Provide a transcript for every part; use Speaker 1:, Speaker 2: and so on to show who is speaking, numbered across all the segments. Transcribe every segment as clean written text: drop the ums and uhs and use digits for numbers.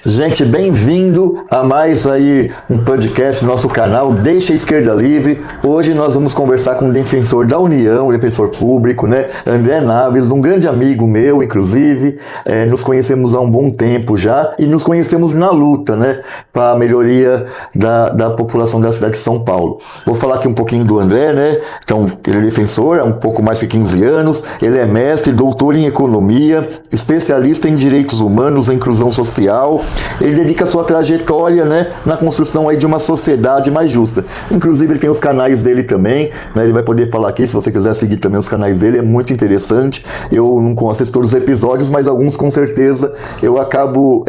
Speaker 1: Gente, bem-vindo a mais aí um podcast no nosso canal Deixa a Esquerda Livre. Hoje nós vamos conversar com um defensor da União, defensor público, né? André Naves, um grande amigo meu, inclusive. Nos conhecemos há um bom tempo já e nos conhecemos na luta, né? Para a melhoria da população da cidade de São Paulo. Vou falar aqui um pouquinho do André, né? Então, ele é defensor há um pouco mais de 15 anos, ele é mestre, doutor em economia, especialista em direitos humanos, em inclusão social. Ele dedica sua trajetória, né, na construção aí de uma sociedade mais justa. Inclusive, ele tem os canais dele também, né, ele vai poder falar aqui, se você quiser seguir também os canais dele, é muito interessante. Eu não assisto todos os episódios, mas alguns com certeza eu acabo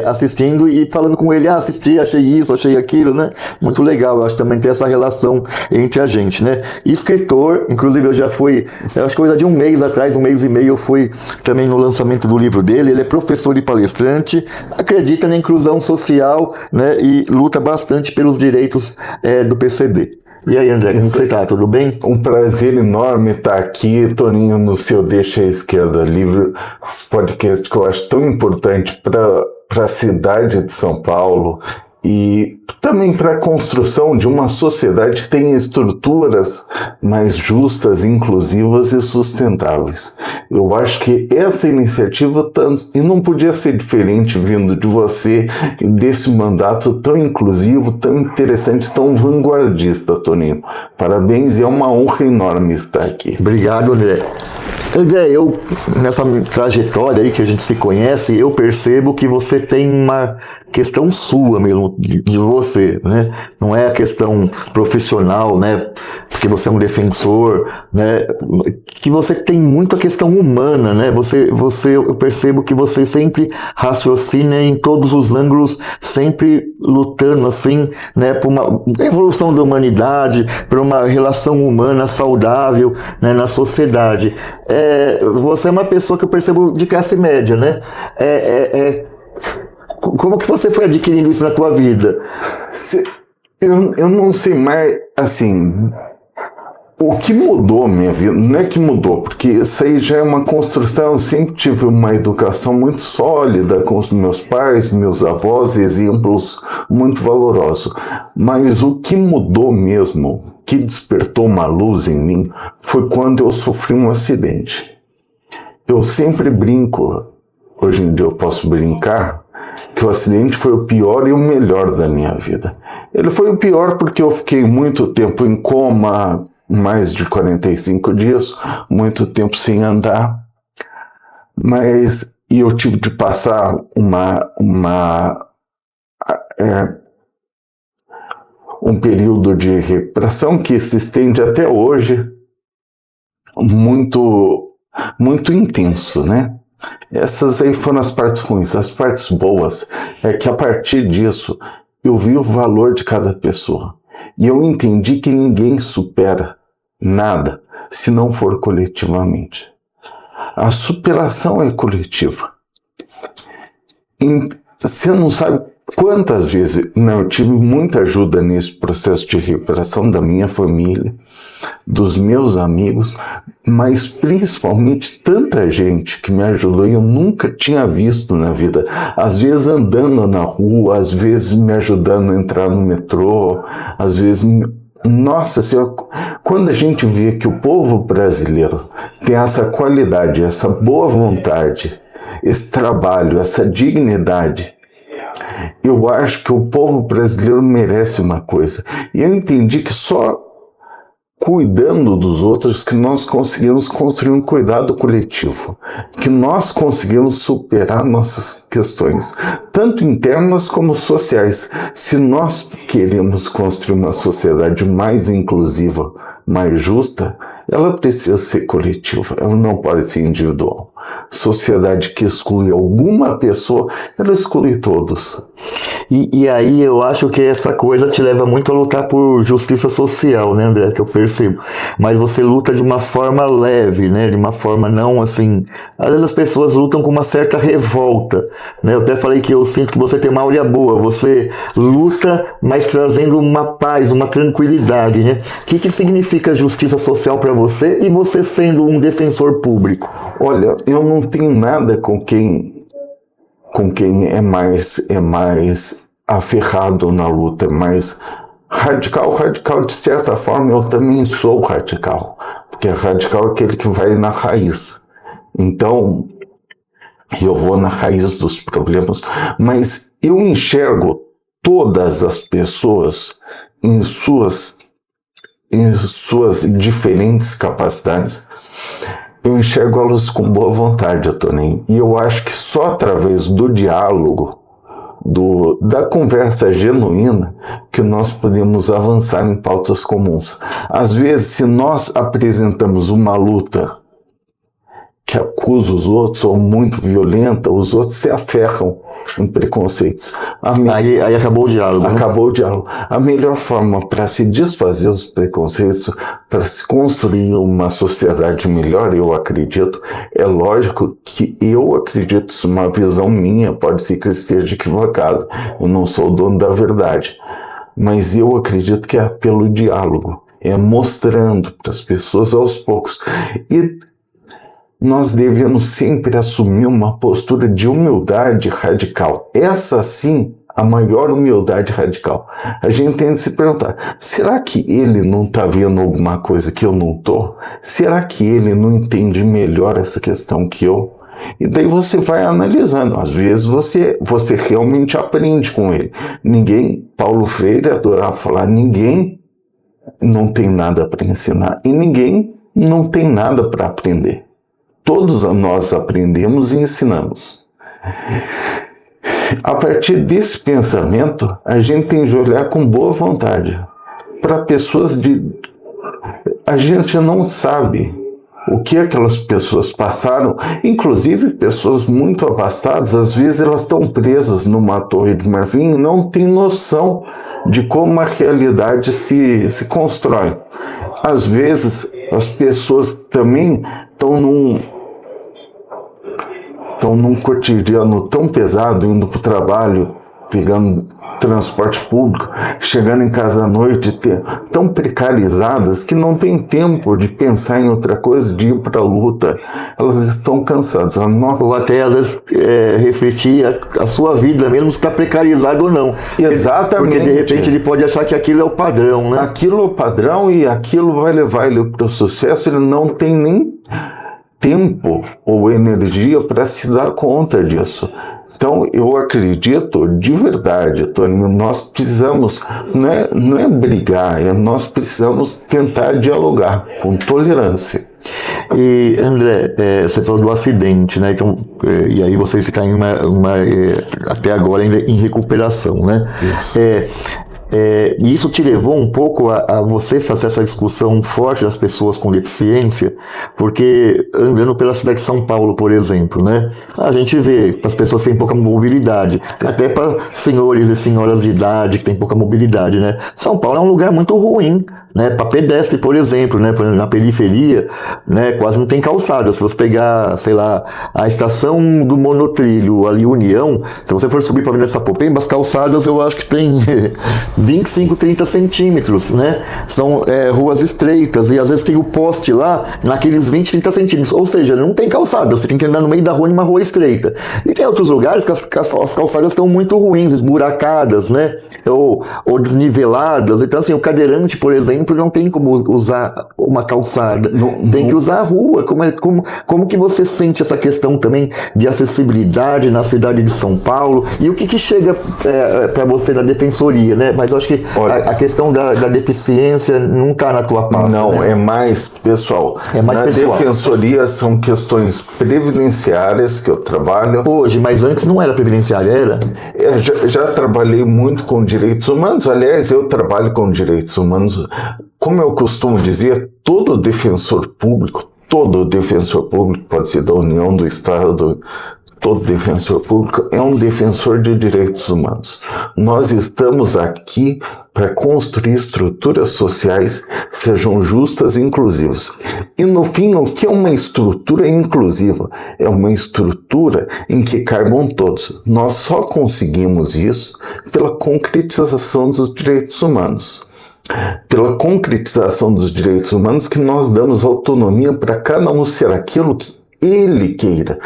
Speaker 1: assistindo e falando com ele, assisti, achei isso, achei aquilo, né? Muito legal, eu acho que também tem essa relação entre a gente, né? Escritor, inclusive eu já fui, eu acho que coisa de um mês atrás, um mês e meio, eu fui também no lançamento do livro dele. Ele é professor e palestrante, acredita na inclusão social, né, e luta bastante pelos direitos do PCD. E aí, André, como você tá? Tudo bem?
Speaker 2: Um prazer enorme estar aqui, Toninho, no seu Deixa a Esquerda Livre, esse podcast que eu acho tão importante para a cidade de São Paulo e também para a construção de uma sociedade que tenha estruturas mais justas, inclusivas e sustentáveis. Eu acho que essa iniciativa, e não podia ser diferente vindo de você, desse mandato tão inclusivo, tão interessante, tão vanguardista, Toninho. Parabéns e é uma honra enorme estar aqui.
Speaker 1: Obrigado, André. André, eu, nessa trajetória aí que a gente se conhece, eu percebo que você tem uma questão sua mesmo, de você, né? Não é a questão profissional, né? Porque você é um defensor, né? Que você tem muito a questão humana, né? Eu percebo que você sempre raciocina em todos os ângulos, sempre lutando assim, né? Por uma evolução da humanidade, por uma relação humana saudável, né? Na sociedade. Você é uma pessoa que eu percebo de classe média, né? Como que você foi adquirindo isso na tua vida?
Speaker 2: Eu não sei mais, assim, o que mudou minha vida, não é que mudou, porque isso aí já é uma construção. Eu sempre tive uma educação muito sólida com os meus pais, meus avós, exemplos muito valorosos. Mas o que mudou mesmo, que despertou uma luz em mim, foi quando eu sofri um acidente. Eu sempre brinco, hoje em dia eu posso brincar, que o acidente foi o pior e o melhor da minha vida. Ele foi o pior porque eu fiquei muito tempo em coma, mais de 45 dias, muito tempo sem andar, e eu tive de passar um período de recuperação que se estende até hoje, muito intenso, né? Essas aí foram as partes ruins. As partes boas é que a partir disso eu vi o valor de cada pessoa e eu entendi que ninguém supera nada se não for coletivamente. A superação é coletiva. Você não sabe quantas vezes eu tive muita ajuda nesse processo de recuperação da minha família, dos meus amigos, mas principalmente tanta gente que me ajudou e eu nunca tinha visto na vida. Às vezes andando na rua, às vezes me ajudando a entrar no metrô, às vezes... Nossa Senhora, quando a gente vê que o povo brasileiro tem essa qualidade, essa boa vontade, esse trabalho, essa dignidade, eu acho que o povo brasileiro merece uma coisa. E eu entendi que só cuidando dos outros que nós conseguimos construir um cuidado coletivo, que nós conseguimos superar nossas questões, tanto internas como sociais. Se nós queremos construir uma sociedade mais inclusiva, mais justa, ela precisa ser coletiva, ela não pode ser individual. Sociedade que exclui alguma pessoa, ela exclui todos.
Speaker 1: E aí eu acho que essa coisa te leva muito a lutar por justiça social, né, André, que eu percebo. Mas você luta de uma forma leve, né, de uma forma não assim... Às vezes as pessoas lutam com uma certa revolta, né, eu até falei que eu sinto que você tem uma áurea boa, você luta, mas trazendo uma paz, uma tranquilidade, né. O que significa justiça social para você e você sendo um defensor público?
Speaker 2: Olha, eu não tenho nada com quem com quem é mais aferrado na luta, é mais radical, de certa forma eu também sou radical, porque radical é aquele que vai na raiz. Então, eu vou na raiz dos problemas, mas eu enxergo todas as pessoas em suas diferentes capacidades. Eu enxergo elas com boa vontade, Toninho, e eu acho que só através do diálogo, da conversa genuína, que nós podemos avançar em pautas comuns. Às vezes, se nós apresentamos uma luta que acusa os outros ou muito violenta, os outros se aferram em preconceitos.
Speaker 1: Aí acabou o diálogo.
Speaker 2: Acabou o diálogo. A melhor forma para se desfazer os preconceitos, para se construir uma sociedade melhor, eu acredito, é lógico que eu acredito, isso é uma visão minha, pode ser que eu esteja equivocado, eu não sou o dono da verdade, mas eu acredito que é pelo diálogo, é mostrando para as pessoas aos poucos. E nós devemos sempre assumir uma postura de humildade radical. Essa sim, a maior humildade radical. A gente tem de se perguntar, será que ele não está vendo alguma coisa que eu não estou? Será que ele não entende melhor essa questão que eu? E daí você vai analisando. Às vezes você realmente aprende com ele. Paulo Freire adorava falar, ninguém não tem nada para ensinar e ninguém não tem nada para aprender. Todos nós aprendemos e ensinamos. A partir desse pensamento, a gente tem de olhar com boa vontade para pessoas a gente não sabe o que aquelas pessoas passaram, inclusive pessoas muito abastadas, às vezes elas estão presas numa torre de marfim e não têm noção de como a realidade se constrói. Às vezes as pessoas também estão num cotidiano tão pesado, indo para o trabalho, pegando transporte público, chegando em casa à noite, tão precarizadas que não tem tempo de pensar em outra coisa, de ir para a luta. Elas estão cansadas.
Speaker 1: Ou até, às vezes, refletir a sua vida, mesmo se está precarizado ou não.
Speaker 2: Exatamente.
Speaker 1: Porque, de repente, ele pode achar que aquilo é o padrão, né?
Speaker 2: Aquilo é o padrão e aquilo vai levar ele para o sucesso. Ele não tem nem tempo ou energia para se dar conta disso. Então, eu acredito de verdade, Toninho, nós precisamos, não é brigar, nós precisamos tentar dialogar com tolerância.
Speaker 1: E, André, você falou do acidente, né? Então, e aí você está em até agora ainda em recuperação, né? E isso te levou um pouco a você fazer essa discussão forte das pessoas com deficiência, porque andando pela cidade de São Paulo, por exemplo, né, a gente vê as pessoas que têm pouca mobilidade, até para senhores e senhoras de idade que têm pouca mobilidade, né. São Paulo é um lugar muito ruim, né, para pedestre, por exemplo, né, na periferia, né, quase não tem calçada. Se você pegar, sei lá, a estação do monotrilho ali, União, se você for subir para Avenida Sapopemba, as calçadas eu acho que tem 25, 30 centímetros, né? São ruas estreitas e às vezes tem o poste lá naqueles 20, 30 centímetros. Ou seja, não tem calçada, você tem que andar no meio da rua em uma rua estreita. E tem outros lugares que as calçadas estão muito ruins, esburacadas, né? Ou desniveladas. Então, assim, o cadeirante, por exemplo, não tem como usar uma calçada. Tem que usar a rua. Como que você sente essa questão também de acessibilidade na cidade de São Paulo? E o que chega para você na defensoria, né? Mas eu acho que a questão da deficiência não está na tua pasta.
Speaker 2: Não,
Speaker 1: né?
Speaker 2: é mais pessoal.
Speaker 1: Na
Speaker 2: defensoria são questões previdenciárias que eu trabalho.
Speaker 1: Hoje, mas antes não era previdenciária, era?
Speaker 2: Eu já trabalhei muito com direitos humanos. Aliás, eu trabalho com direitos humanos. Como eu costumo dizer, todo defensor público pode ser da União, do Estado, todo defensor público é um defensor de direitos humanos. Nós estamos aqui para construir estruturas sociais que sejam justas e inclusivas. E no fim, o que é uma estrutura inclusiva? É uma estrutura em que caibam todos. Nós só conseguimos isso pela concretização dos direitos humanos. Pela concretização dos direitos humanos que nós damos autonomia para cada um ser aquilo ele queira.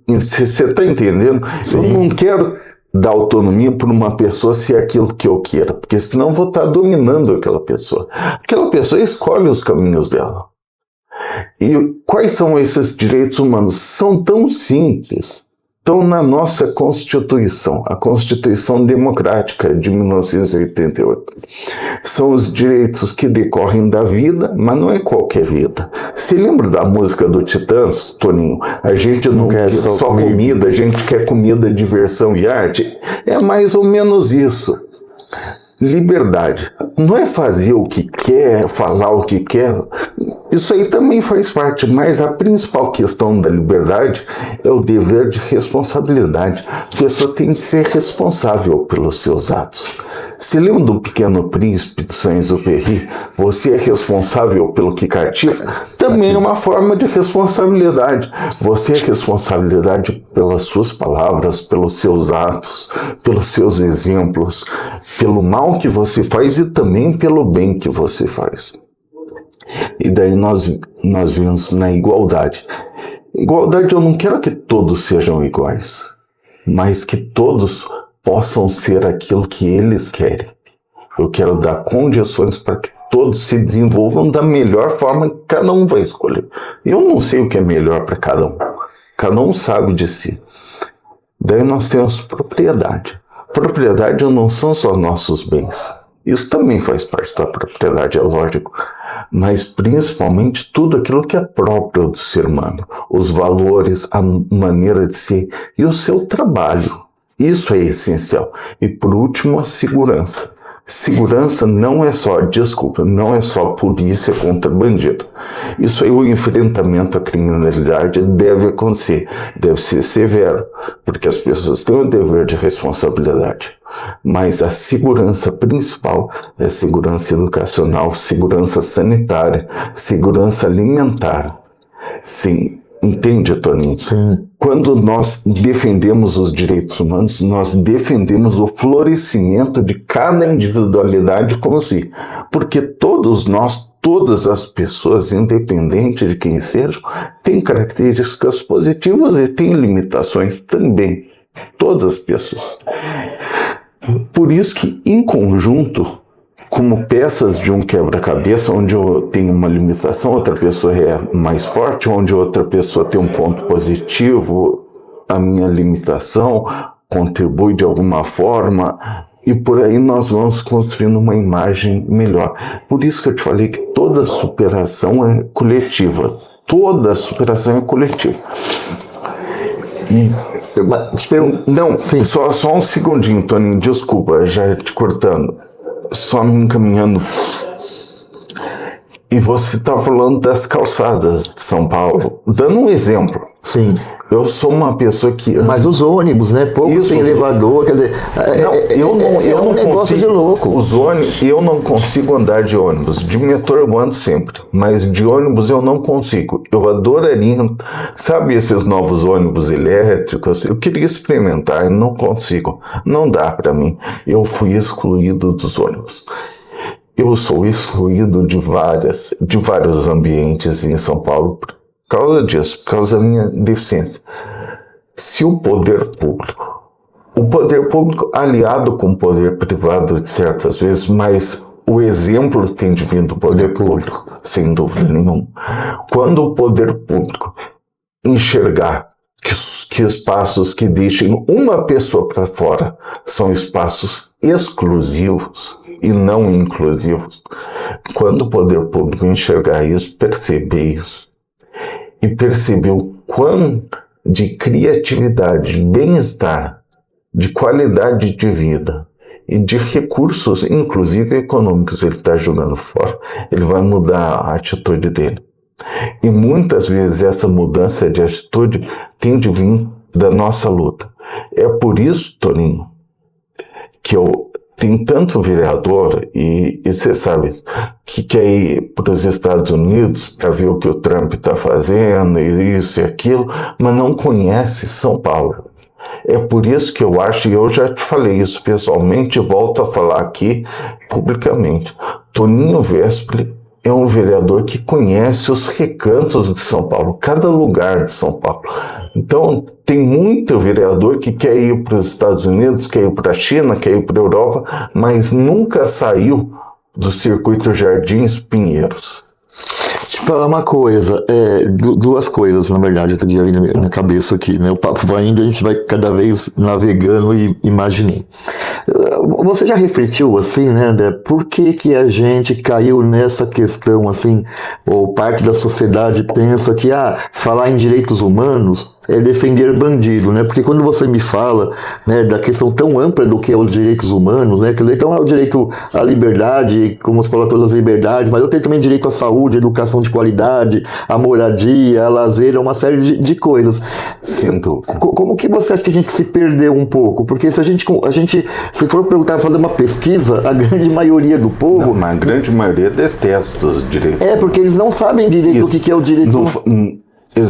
Speaker 2: Você está entendendo? Sim. Eu não quero dar autonomia para uma pessoa se é aquilo que eu queira, porque senão eu vou estar dominando aquela pessoa. Aquela pessoa escolhe os caminhos dela. E quais são esses direitos humanos? São tão simples. Estão na nossa Constituição, a Constituição Democrática de 1988. São os direitos que decorrem da vida, mas não é qualquer vida. Você lembra da música do Titãs, Toninho? A gente não quer só comida, a gente quer comida, diversão e arte. É mais ou menos isso. Liberdade. Não é fazer o que quer, falar o que quer. Isso aí também faz parte, mas a principal questão da liberdade é o dever de responsabilidade. A pessoa tem que ser responsável pelos seus atos. Se lembra do Pequeno Príncipe de Saint-Exupéry? Você é responsável pelo que cativa? Também é uma forma de responsabilidade. Você é responsabilidade pelas suas palavras, pelos seus atos, pelos seus exemplos, pelo mal que você faz e também pelo bem que você faz. E daí nós vemos na igualdade. Igualdade, eu não quero que todos sejam iguais, mas que todos possam ser aquilo que eles querem. Eu quero dar condições para que todos se desenvolvam da melhor forma que cada um vai escolher. Eu não sei o que é melhor para cada um. Cada um sabe de si. Daí nós temos propriedade. Propriedade não são só nossos bens. Isso também faz parte da propriedade, é lógico. Mas principalmente tudo aquilo que é próprio do ser humano. Os valores, a maneira de ser e o seu trabalho. Isso é essencial. E por último, a segurança. Segurança não é só, não é só polícia contra bandido. Isso aí, o enfrentamento à criminalidade deve acontecer, deve ser severo, porque as pessoas têm o dever de responsabilidade. Mas a segurança principal é segurança educacional, segurança sanitária, segurança alimentar. Sim. Entende, Toninho?
Speaker 1: Sim.
Speaker 2: Quando nós defendemos os direitos humanos, nós defendemos o florescimento de cada individualidade como se. Porque todos nós, todas as pessoas, independente de quem sejam, têm características positivas e têm limitações também. Todas as pessoas. Por isso que, em conjunto, como peças de um quebra-cabeça, onde eu tenho uma limitação, outra pessoa é mais forte, onde outra pessoa tem um ponto positivo, a minha limitação contribui de alguma forma, e por aí nós vamos construindo uma imagem melhor. Por isso que eu te falei que toda superação é coletiva. Toda superação é coletiva. Não, sim. Só um segundinho, Toninho, desculpa, já te cortando. Só me encaminhando. E você está falando das calçadas de São Paulo, dando um exemplo.
Speaker 1: Sim.
Speaker 2: Eu sou uma pessoa que...
Speaker 1: Mas os ônibus, né? Poucos tem elevador, quer dizer...
Speaker 2: Eu não
Speaker 1: negócio
Speaker 2: consigo,
Speaker 1: de louco.
Speaker 2: Os ônibus, eu não consigo andar de ônibus. De metrô eu ando sempre, mas de ônibus eu não consigo. Eu adoraria... Sabe esses novos ônibus elétricos? Eu queria experimentar, não consigo. Não dá para mim. Eu fui excluído dos ônibus. Eu sou excluído de vários ambientes em São Paulo por causa disso, por causa da minha deficiência. Se o poder público aliado com o poder privado de certas vezes, mas o exemplo tem de vir do poder público, sem dúvida nenhuma. Quando o poder público enxergar que espaços que deixem uma pessoa para fora são espaços exclusivos e não inclusivos, quando o poder público enxergar isso, perceber isso, e perceber o quão de criatividade, de bem-estar, de qualidade de vida e de recursos, inclusive econômicos, ele está jogando fora, ele vai mudar a atitude dele. E muitas vezes essa mudança de atitude tem de vir da nossa luta. É por isso, Toninho, que eu tenho tanto vereador, e você sabe, que quer ir para os Estados Unidos para ver o que o Trump está fazendo, e isso e aquilo, mas não conhece São Paulo. É por isso que eu acho, e eu já te falei isso pessoalmente, e volto a falar aqui publicamente, Toninho Vespoli é um vereador que conhece os recantos de São Paulo, cada lugar de São Paulo. Então, tem muito vereador que quer ir para os Estados Unidos, quer ir para a China, quer ir para a Europa, mas nunca saiu do circuito Jardins Pinheiros.
Speaker 1: Deixa eu falar uma coisa, duas coisas, na verdade, eu já vi na minha cabeça aqui, né? O papo vai indo, a gente vai cada vez navegando e imaginei. Você já refletiu, assim, né, André, por que a gente caiu nessa questão, assim, ou parte da sociedade pensa que, falar em direitos humanos é defender bandido, né? Porque quando você me fala, né, da questão tão ampla do que é os direitos humanos, né? Quer dizer, então é o direito à liberdade, como você falou, todas as liberdades, mas eu tenho também direito à saúde, à educação de qualidade, à moradia, a lazer, uma série de coisas.
Speaker 2: Sem dúvida.
Speaker 1: Como que você acha que a gente se perdeu um pouco? Porque se a gente se for perguntar, fazer uma pesquisa, a grande maioria do povo...
Speaker 2: Não, a grande maioria detesta os direitos.
Speaker 1: Porque eles não sabem direito o que é o direito humano.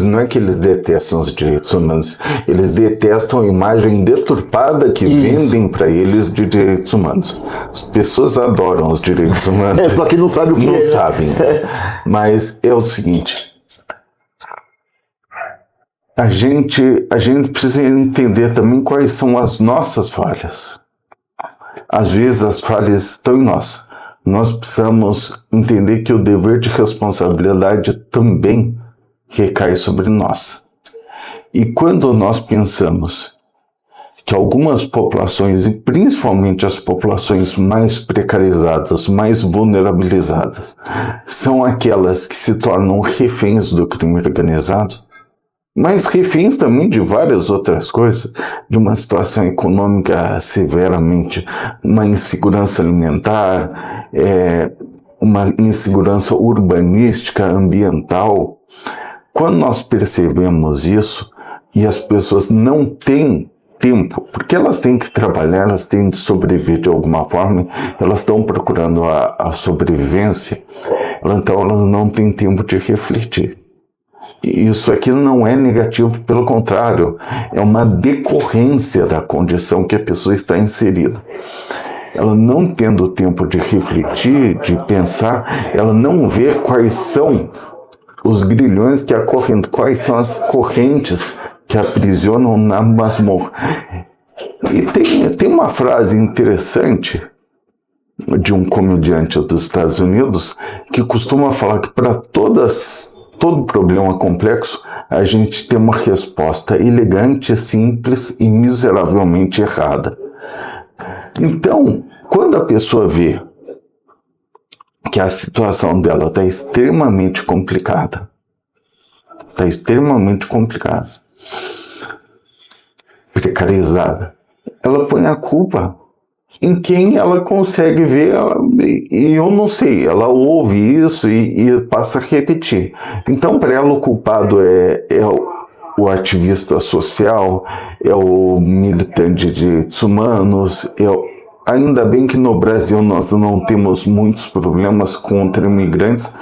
Speaker 2: Não é que eles detestam os direitos humanos, eles detestam a imagem deturpada que vendem para eles de direitos humanos. As pessoas adoram os direitos humanos.
Speaker 1: Só que não sabem o que
Speaker 2: não
Speaker 1: é. Não
Speaker 2: sabem. Mas é o seguinte, a gente precisa entender também quais são as nossas falhas. Às vezes as falhas estão em nós. Nós precisamos entender que o dever de responsabilidade também recai sobre nós. E quando nós pensamos que algumas populações, e principalmente as populações mais precarizadas, mais vulnerabilizadas, são aquelas que se tornam reféns do crime organizado, mas reféns também de várias outras coisas, de uma situação econômica severamente, uma insegurança alimentar, uma insegurança urbanística, ambiental. Quando nós percebemos isso, e as pessoas não têm tempo, porque elas têm que trabalhar, elas têm de sobreviver de alguma forma, elas estão procurando a sobrevivência, então elas não têm tempo de refletir. E isso aqui não é negativo, pelo contrário, é uma decorrência da condição que a pessoa está inserida. Ela não tendo tempo de refletir, de pensar, ela não vê quais são os grilhões que acorrentam, quais são as correntes que aprisionam na masmorra. E tem uma frase interessante de um comediante dos Estados Unidos que costuma falar que para todo problema complexo a gente tem uma resposta elegante, simples e miseravelmente errada. Então, quando a pessoa vê que a situação dela está extremamente complicada, precarizada, ela põe a culpa em quem ela consegue ver, e eu não sei, ela ouve isso e passa a repetir. Então, para ela, o culpado é o ativista social, é o militante de direitos humanos, ainda bem que no Brasil nós não temos muitos problemas contra imigrantes,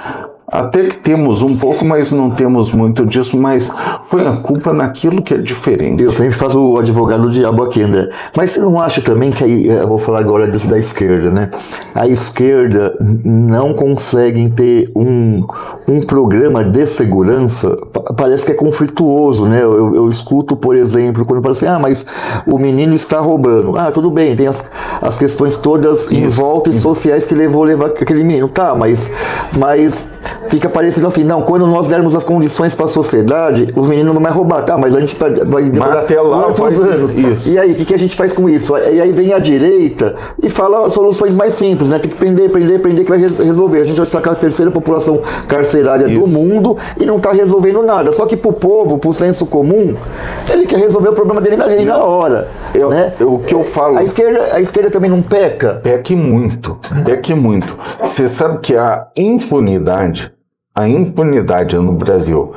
Speaker 2: até que temos um pouco, mas não temos muito disso, mas põe a culpa naquilo que é diferente.
Speaker 1: Eu sempre faço o advogado do diabo aqui, André. Mas você não acha também que, eu vou falar agora da esquerda, né? A esquerda não consegue ter um programa de segurança, parece que é conflituoso, né? Eu escuto, por exemplo, quando fala assim, mas o menino está roubando. Tudo bem, tem as questões todas em volta e sociais que levar aquele menino. Tá, mas fica parecendo assim, não, quando nós dermos as condições para a sociedade, os meninos não vão roubar, tá, mas a gente vai demorar quantos anos? Isso. E aí, o que a gente faz com isso? E aí vem a direita e fala soluções mais simples, né? Tem que prender, que vai resolver. A gente vai estar com a terceira população carcerária do mundo e não está resolvendo nada. Só que pro povo, pro senso comum, ele quer resolver o problema dele ali na hora. Né?
Speaker 2: O que eu falo...
Speaker 1: A esquerda também não peca?
Speaker 2: Peque muito. Você sabe que a impunidade no Brasil,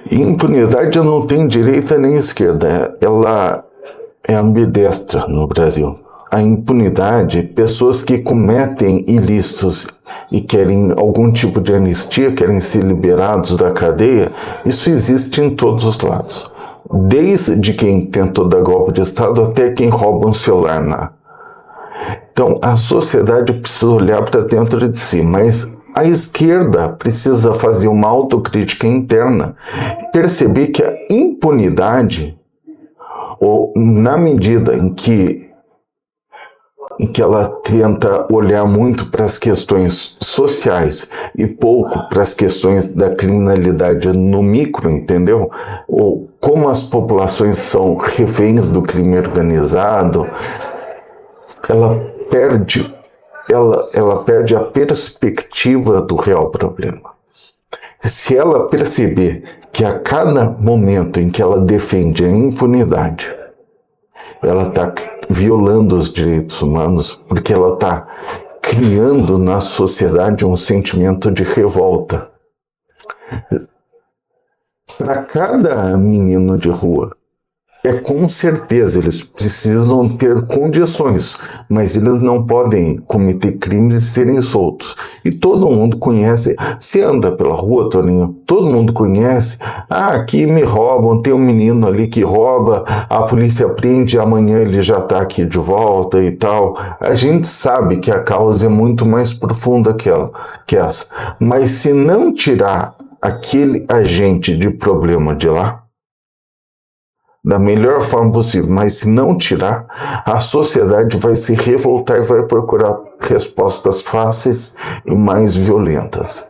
Speaker 2: impunidade não tem direita nem esquerda, ela é ambidestra no Brasil. A impunidade, pessoas que cometem ilícitos e querem algum tipo de anistia, querem ser liberados da cadeia, isso existe em todos os lados. Desde quem tentou dar golpe de Estado até quem rouba um celular. Então, a sociedade precisa olhar para dentro de si, mas A esquerda precisa fazer uma autocrítica interna, perceber que a impunidade, ou na medida em que ela tenta olhar muito para as questões sociais e pouco para as questões da criminalidade no micro, entendeu? Ou como as populações são reféns do crime organizado, ela perde a perspectiva do real problema. Se ela perceber que a cada momento em que ela defende a impunidade, ela está violando os direitos humanos, porque ela está criando na sociedade um sentimento de revolta. Para cada menino de rua, com certeza, eles precisam ter condições, mas eles não podem cometer crimes e serem soltos. E todo mundo conhece, se anda pela rua, Toninho, todo mundo conhece, aqui me roubam, tem um menino ali que rouba, a polícia prende, amanhã ele já está aqui de volta e tal. A gente sabe que a causa é muito mais profunda que essa. Mas se não tirar aquele agente de problema de lá, da melhor forma possível, mas se não tirar, a sociedade vai se revoltar e vai procurar respostas fáceis e mais violentas.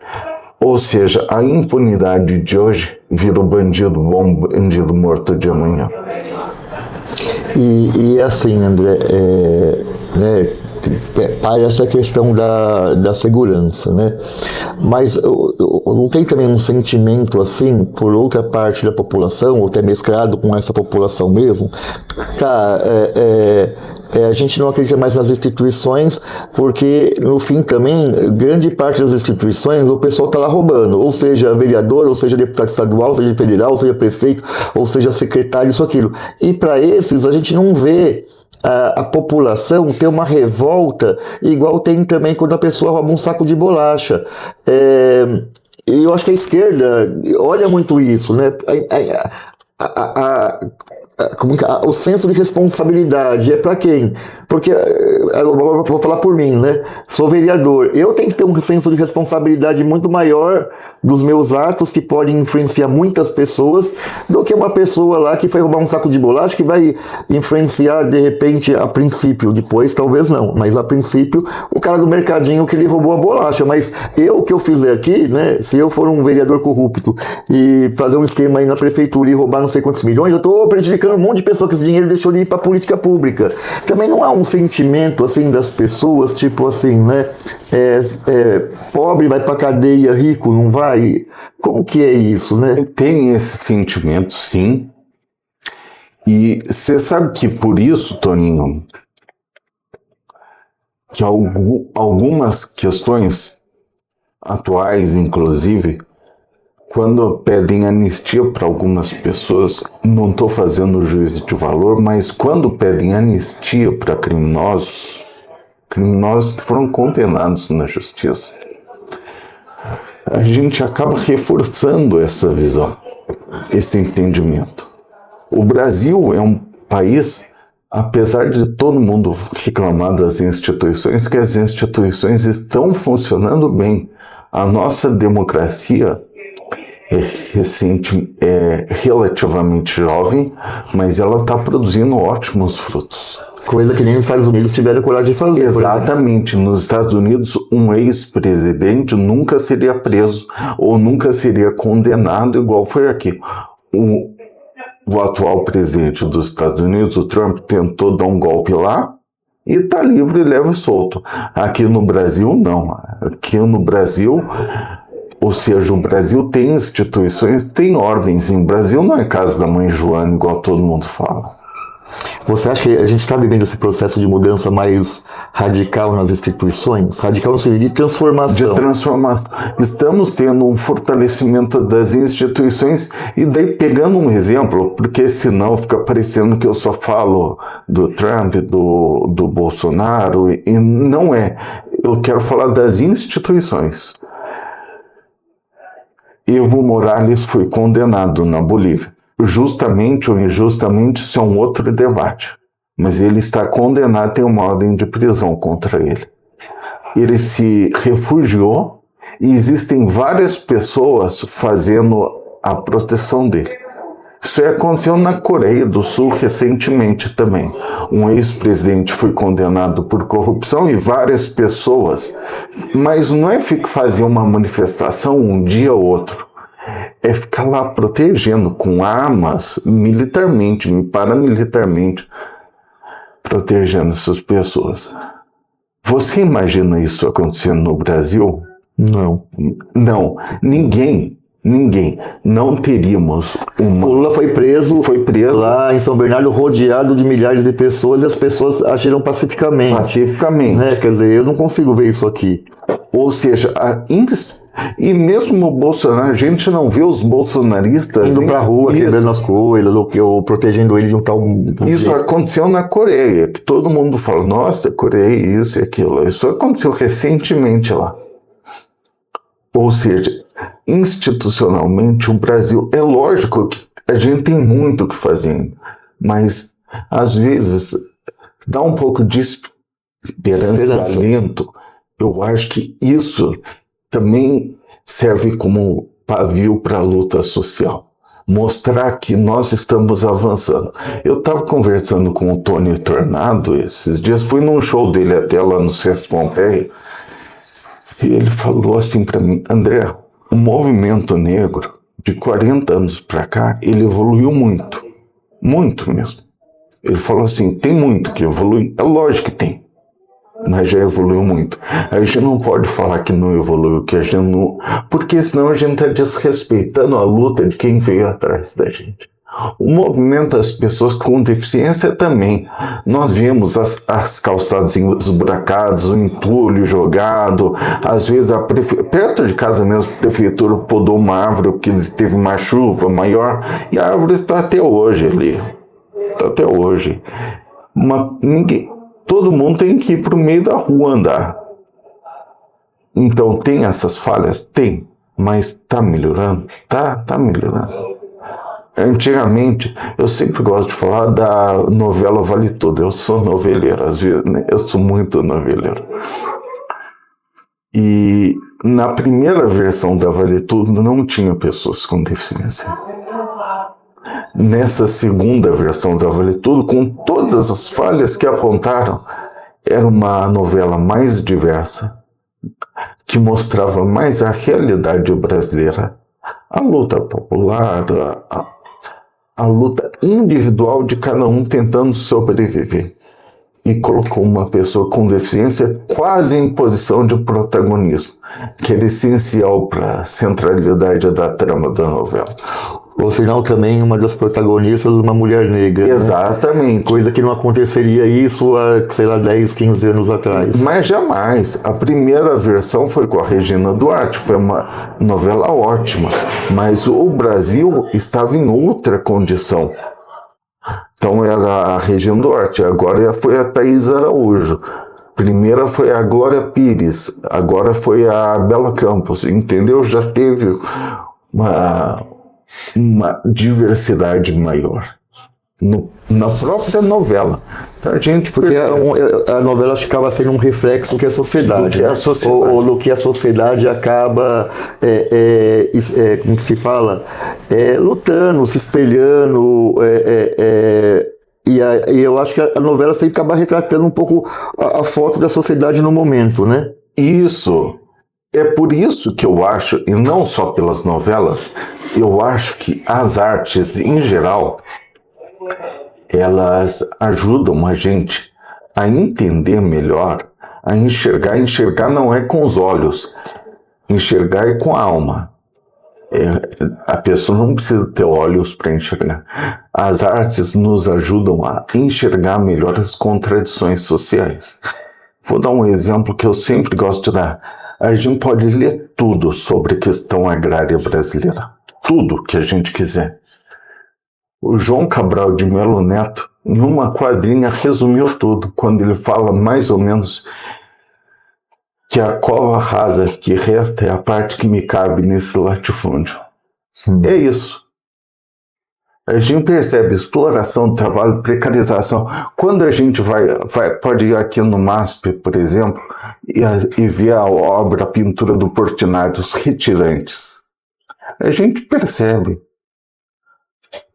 Speaker 2: Ou seja, a impunidade de hoje vira um bandido bom, bandido morto de amanhã.
Speaker 1: E assim, André, para essa questão da segurança, né? Mas não tem também um sentimento assim, por outra parte da população, ou até mesclado com essa população mesmo? A gente não acredita mais nas instituições, porque no fim também, grande parte das instituições, o pessoal está lá roubando, ou seja vereador, ou seja deputado estadual, ou seja federal, ou seja prefeito, ou seja secretário, isso, aquilo. E para esses a gente não vê a população ter uma revolta igual tem também quando a pessoa rouba um saco de bolacha. E eu acho que a esquerda olha muito isso, né? O senso de responsabilidade é para quem? Porque, agora vou falar por mim, né? Sou vereador. Eu tenho que ter um senso de responsabilidade muito maior dos meus atos, que podem influenciar muitas pessoas, do que uma pessoa lá que foi roubar um saco de bolacha, que vai influenciar, de repente, a princípio. Depois, talvez não. Mas, a princípio, o cara do mercadinho que ele roubou a bolacha. Mas o que eu fizer aqui, né? Se eu for um vereador corrupto e fazer um esquema aí na prefeitura e roubar não sei quantos milhões, eu estou prejudicando um monte de pessoas que esse dinheiro deixou de ir para política pública. Também não há um sentimento assim das pessoas, tipo assim, né? Pobre vai para cadeia, rico não vai. Como que é isso, né?
Speaker 2: Tem esse sentimento, sim. E você sabe que por isso, Toninho, que algumas questões atuais, inclusive, quando pedem anistia para algumas pessoas, não estou fazendo juízo de valor, mas quando pedem anistia para criminosos que foram condenados na justiça, a gente acaba reforçando essa visão, esse entendimento. O Brasil é um país, apesar de todo mundo reclamar das instituições, que as instituições estão funcionando bem. A nossa democracia é relativamente jovem, mas ela está produzindo ótimos frutos.
Speaker 1: Coisa que nem os Estados Unidos tiveram coragem de fazer.
Speaker 2: Exatamente. Nos Estados Unidos, um ex-presidente nunca seria preso ou nunca seria condenado igual foi aqui. O atual presidente dos Estados Unidos, o Trump, tentou dar um golpe lá e está livre, leve e solto. Aqui no Brasil, não. Aqui no Brasil... Ou seja, o Brasil tem instituições, tem ordens. Em Brasil não é casa da mãe Joana, igual todo mundo fala.
Speaker 1: Você acha que a gente está vivendo esse processo de mudança mais radical nas instituições? Radical no sentido de transformação.
Speaker 2: De transformação. Estamos tendo um fortalecimento das instituições e daí pegando um exemplo, porque senão fica parecendo que eu só falo do Trump, do Bolsonaro, e não é. Eu quero falar das instituições. Evo Morales foi condenado na Bolívia. Justamente ou injustamente, isso é um outro debate. Mas ele está condenado, tem uma ordem de prisão contra ele. Ele se refugiou E existem várias pessoas fazendo a proteção dele. Isso aconteceu na Coreia do Sul recentemente também. Um ex-presidente foi condenado por corrupção e várias pessoas. Mas não é fazer uma manifestação um dia ou outro. É ficar lá protegendo com armas, militarmente, paramilitarmente, protegendo essas pessoas. Você imagina isso acontecendo no Brasil?
Speaker 1: Não.
Speaker 2: Não. Ninguém. Não teríamos uma...
Speaker 1: O Lula foi preso lá em São Bernardo, rodeado de milhares de pessoas, e as pessoas agiram pacificamente. Né? Quer dizer, eu não consigo ver isso aqui.
Speaker 2: Ou seja, e mesmo o Bolsonaro, a gente não vê os bolsonaristas
Speaker 1: indo pra rua, quebrando as coisas, ou protegendo ele de um tal...
Speaker 2: Isso aconteceu na Coreia, que todo mundo fala, nossa, Coreia, isso e aquilo. Isso aconteceu recentemente lá. Ou seja, institucionalmente, o Brasil, é lógico que a gente tem muito o que fazer, mas às vezes dá um pouco de esperança, alento. Eu acho que isso também serve como pavio para a luta social. Mostrar que nós estamos avançando. Eu estava conversando com o Tony Tornado esses dias, fui num show dele até lá no Sesc Pompeia, e ele falou assim para mim, André, o movimento negro de 40 anos para cá, ele evoluiu muito. Muito mesmo. Ele falou assim, tem muito que evoluir. É lógico que tem. Mas já evoluiu muito. A gente não pode falar que não evoluiu, que a gente não... Porque senão a gente está desrespeitando a luta de quem veio atrás da gente. O movimento das pessoas com deficiência também. Nós vimos as calçadas esburacadas, o entulho jogado, às vezes perto de casa mesmo a prefeitura podou uma árvore porque teve uma chuva maior e a árvore está até hoje ali. Está até hoje. Todo mundo tem que ir para o meio da rua andar. Então tem essas falhas? Tem. Mas está melhorando? Tá melhorando. Antigamente, eu sempre gosto de falar da novela Vale Tudo. Eu sou noveleiro, às vezes, né? Eu sou muito noveleiro. E na primeira versão da Vale Tudo não tinha pessoas com deficiência. Nessa segunda versão da Vale Tudo, com todas as falhas que apontaram, era uma novela mais diversa, que mostrava mais a realidade brasileira, a luta popular, a luta individual de cada um tentando sobreviver. E colocou uma pessoa com deficiência quase em posição de protagonismo, que era essencial para a centralidade da trama da novela.
Speaker 1: Ou senão também uma das protagonistas, uma mulher negra.
Speaker 2: Exatamente.
Speaker 1: Né? Coisa que não aconteceria isso há, sei lá, 10, 15 anos atrás.
Speaker 2: Mas jamais. A primeira versão foi com a Regina Duarte, foi uma novela ótima. Mas o Brasil estava em outra condição. Então era a Regina Duarte, agora foi a Thaís Araújo. Primeira foi a Glória Pires, agora foi a Bela Campos, entendeu? Já teve uma diversidade maior na própria novela. Então,
Speaker 1: porque a novela ficava sendo um reflexo do que é a sociedade. Ou do que a sociedade acaba, como que se fala? Lutando, se espelhando. E eu acho que a novela sempre acaba retratando um pouco a foto da sociedade no momento, né?
Speaker 2: Isso. É por isso que eu acho, e não só pelas novelas, eu acho que as artes em geral, elas ajudam a gente a entender melhor, a enxergar. Enxergar não é com os olhos, enxergar é com a alma. A pessoa não precisa ter olhos para enxergar. As artes nos ajudam a enxergar melhor as contradições sociais. Vou dar um exemplo que eu sempre gosto de dar. A gente pode ler tudo sobre a questão agrária brasileira. Tudo que a gente quiser. O João Cabral de Melo Neto, em uma quadrinha, resumiu tudo, quando ele fala mais ou menos que a cova rasa que resta é a parte que me cabe nesse latifúndio. É isso. A gente percebe exploração do trabalho, precarização. Quando a gente pode ir aqui no MASP, por exemplo, e ver a obra, a pintura do Portinari, os retirantes, a gente percebe.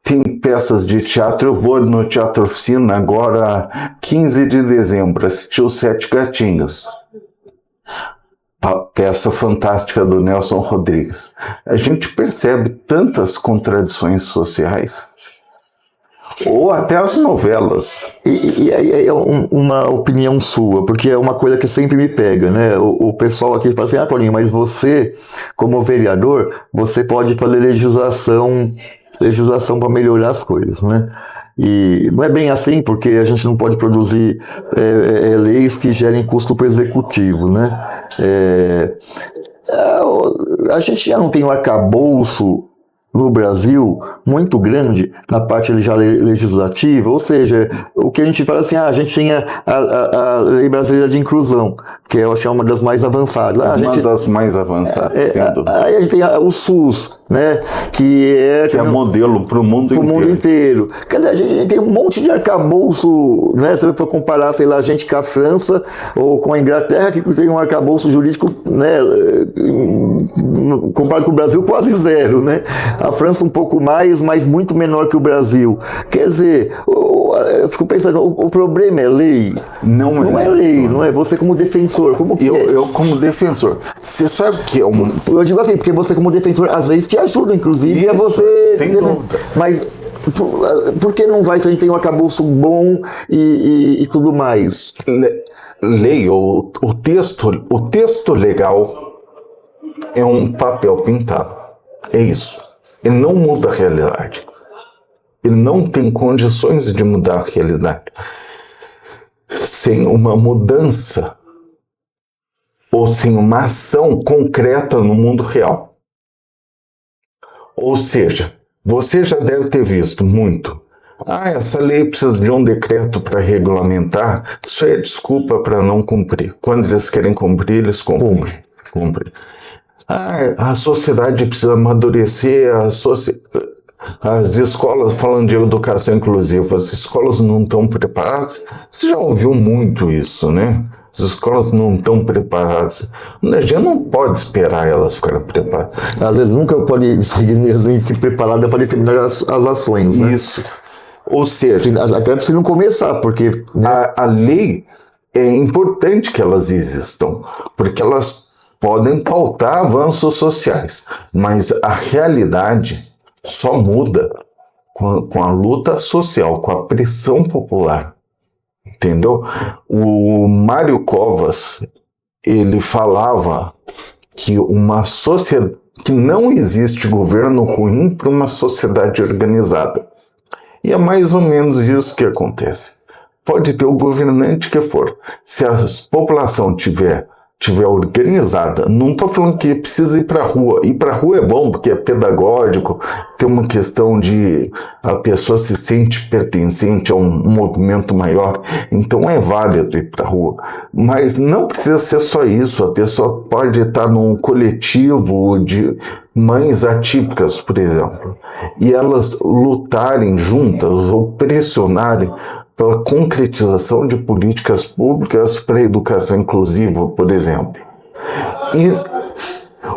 Speaker 2: Tem peças de teatro, eu vou no Teatro Oficina agora, 15 de dezembro, assistir Os Sete Gatinhos. Peça fantástica do Nelson Rodrigues. A gente percebe tantas contradições sociais, ou até as novelas.
Speaker 1: E é uma opinião sua, porque é uma coisa que sempre me pega, né? O pessoal aqui fala assim, Toninho, mas você, como vereador, você pode fazer legislação para melhorar as coisas, né? E não é bem assim, porque a gente não pode produzir leis que gerem custo para o executivo, né? A gente já não tem um arcabouço no Brasil muito grande na parte legislativa, ou seja, o que a gente fala assim, a gente tem a Lei Brasileira de Inclusão, que eu acho que é uma das mais avançadas.
Speaker 2: Das mais avançadas, sem dúvida.
Speaker 1: Aí a gente tem o SUS, né, que é
Speaker 2: modelo para o mundo
Speaker 1: inteiro. Quer dizer, a gente tem um monte de arcabouço, né, se você for comparar, sei lá, a gente com a França ou com a Inglaterra, que tem um arcabouço jurídico, né, comparado com o Brasil, quase zero, né? A França um pouco mais, mas muito menor que o Brasil. Quer dizer, eu fico pensando, o problema é lei? Não é lei, não é? Você como defensor, como que
Speaker 2: eu como defensor, você sabe que é um...
Speaker 1: Eu digo assim, porque você como defensor, às vezes te ajuda, inclusive, a você...
Speaker 2: Sem dúvida.
Speaker 1: Mas por que não vai se a gente tem um arcabouço bom e tudo mais?
Speaker 2: Lei, o texto legal é um papel pintado. É isso. Ele não muda a realidade. Ele não tem condições de mudar a realidade sem uma mudança ou sem uma ação concreta no mundo real. Ou seja, você já deve ter visto muito. Essa lei precisa de um decreto para regulamentar. Isso é desculpa para não cumprir. Quando eles querem cumprir, eles cumprem. A sociedade precisa amadurecer, as escolas, falando de educação inclusiva, as escolas não estão preparadas. Você já ouviu muito isso, né? As escolas não estão preparadas. A gente não pode esperar elas ficarem preparadas.
Speaker 1: Às vezes nunca pode seguir nem que preparada para determinar as ações, né?
Speaker 2: Isso. Ou seja...
Speaker 1: Até se não começar, porque...
Speaker 2: Né? A lei, é importante que elas existam, porque elas podem pautar avanços sociais, mas a realidade só muda com a luta social, com a pressão popular, entendeu? O Mário Covas, ele falava que que não existe governo ruim para uma sociedade organizada. E é mais ou menos isso que acontece. Pode ter o governante que for, se a população tiver organizada, não estou falando que precisa ir para a rua. Ir para a rua é bom, porque é pedagógico, tem uma questão de a pessoa se sente pertencente a um movimento maior, então é válido ir para a rua. Mas não precisa ser só isso, a pessoa pode estar num coletivo de mães atípicas, por exemplo, e elas lutarem juntas ou pressionarem pela concretização de políticas públicas para a educação inclusiva, por exemplo. E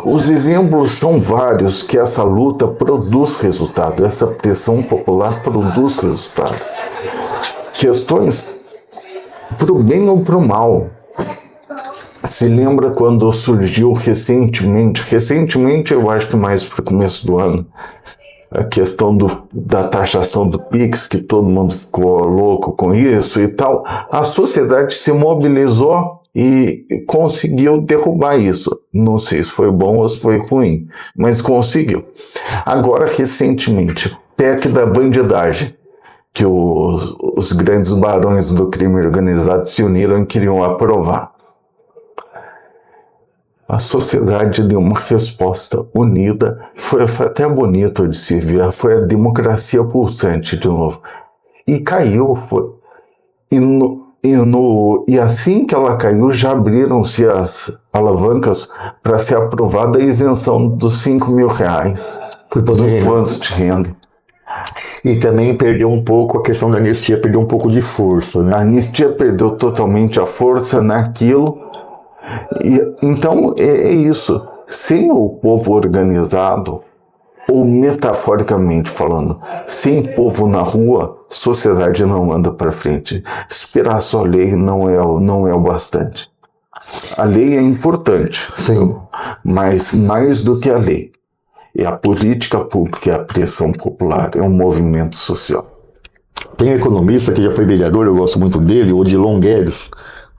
Speaker 2: os exemplos são vários que essa luta produz resultado, essa pressão popular produz resultado. Questões para o bem ou para o mal. Se lembra quando surgiu recentemente eu acho que mais para o começo do ano, a questão da taxação do PIX, que todo mundo ficou louco com isso e tal, a sociedade se mobilizou e conseguiu derrubar isso. Não sei se foi bom ou se foi ruim, mas conseguiu. Agora, recentemente, PEC da bandidagem, que os grandes barões do crime organizado se uniram e queriam aprovar. A sociedade deu uma resposta unida, foi até bonito de se ver, foi a democracia pulsante de novo. E caiu, e assim que ela caiu, já abriram-se as alavancas para ser aprovada a isenção dos R$5.000 por imposto de renda.
Speaker 1: E também perdeu um pouco a questão da anistia, perdeu um pouco de força, né?
Speaker 2: A anistia perdeu totalmente a força naquilo. Então é isso. Sem o povo organizado, ou metaforicamente falando, sem povo na rua, sociedade não anda para frente. Esperar só lei não é o bastante. A lei é importante,
Speaker 1: Sim.
Speaker 2: mas mais do que a lei, é a política pública, é a pressão popular, é um movimento social.
Speaker 1: Tem um economista que já foi vereador, eu gosto muito dele, o Odilon Guedes,